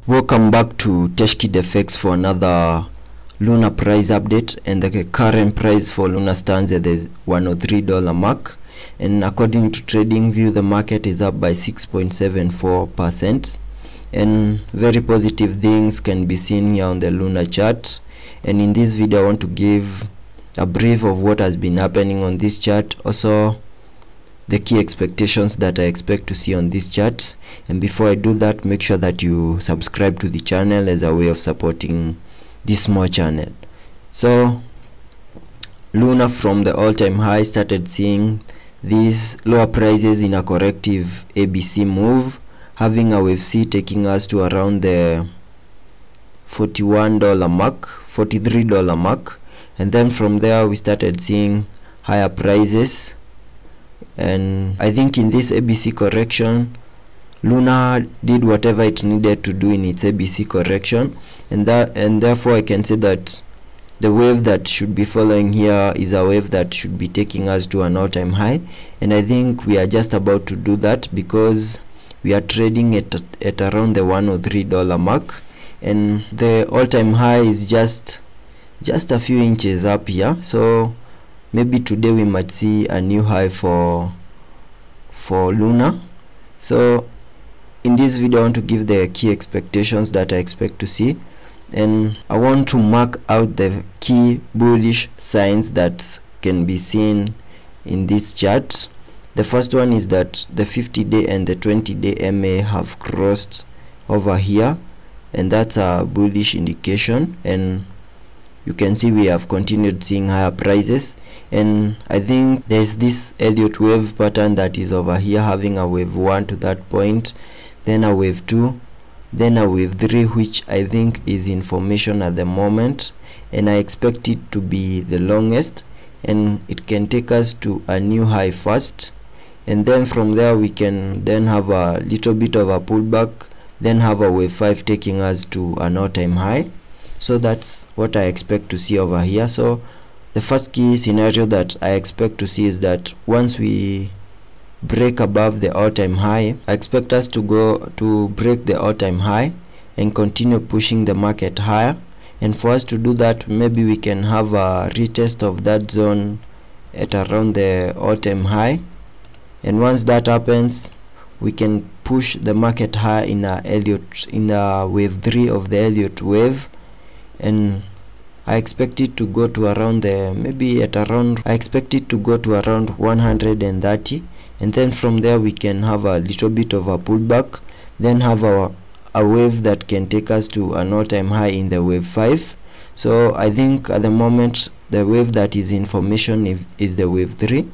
Welcome back to TechKidFX for another Luna price update, and the current price for Luna stands at the $103 mark, and according to TradingView the market is up by 6.74%, and very positive things can be seen here on the Luna chart. And in this video I want to give a brief of what has been happening on this chart, also the key expectations that I expect to see on this chart. And before I do that, make sure that you subscribe to the channel as a way of supporting this small channel. So Luna from the all-time high started seeing these lower prices in a corrective ABC move, having a wave C taking us to around the $41 mark, $43 mark, and then from there we started seeing higher prices. And I think in this ABC correction, Luna did whatever it needed to do in its ABC correction, and therefore I can say that the wave that should be following here is a wave that should be taking us to an all-time high, and I think we are just about to do that because we are trading at around the $103 mark, and the all-time high is just a few inches up here. So maybe today we might see a new high for Luna. So in this video I want to give the key expectations that I expect to see, and I want to mark out the key bullish signs that can be seen in this chart. The first one is that the 50-day and the 20-day MA have crossed over here, and that's a bullish indication, and you can see we have continued seeing higher prices. And I think there's this Elliott wave pattern that is over here, having a wave 1 to that point, then a wave 2, then a wave 3, which I think is in formation at the moment, and I expect it to be the longest, and it can take us to a new high first, and then from there we can then have a little bit of a pullback, then have a wave 5 taking us to an all-time high. So that's what I expect to see over here. So the first key scenario that I expect to see is that once we break above the all-time high, I expect us to go to break the all-time high and continue pushing the market higher. And for us to do that, maybe we can have a retest of that zone at around the all-time high, and once that happens we can push the market high in a wave 3 of the Elliott wave, and I expect it to go to around the I expect it to go to around 130, and then from there we can have a little bit of a pullback, then have a wave that can take us to an all-time high in the wave 5. So I think at the moment the wave that is in formation is the wave 3,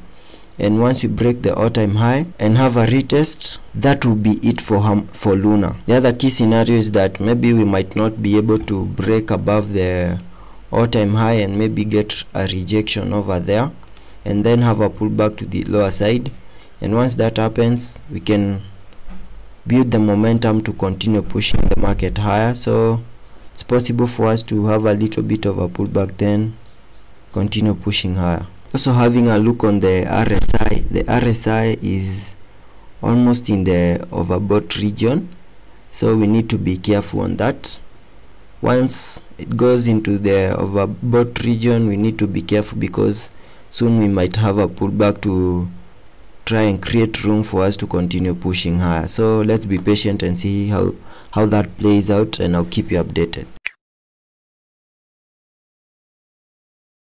and once we break the all-time high and have a retest, that will be it for Luna. The other key scenario is that maybe we might not be able to break above the all-time high and maybe get a rejection over there, and then have a pullback to the lower side, and once that happens we can build the momentum to continue pushing the market higher. So it's possible for us to have a little bit of a pullback, then continue pushing higher. Also having a look on the RSI is almost in the overbought region, so we need to be careful on that. Once it goes into the overbought region, we need to be careful because soon we might have a pullback to try and create room for us to continue pushing higher. So let's be patient and see how that plays out, and I'll keep you updated.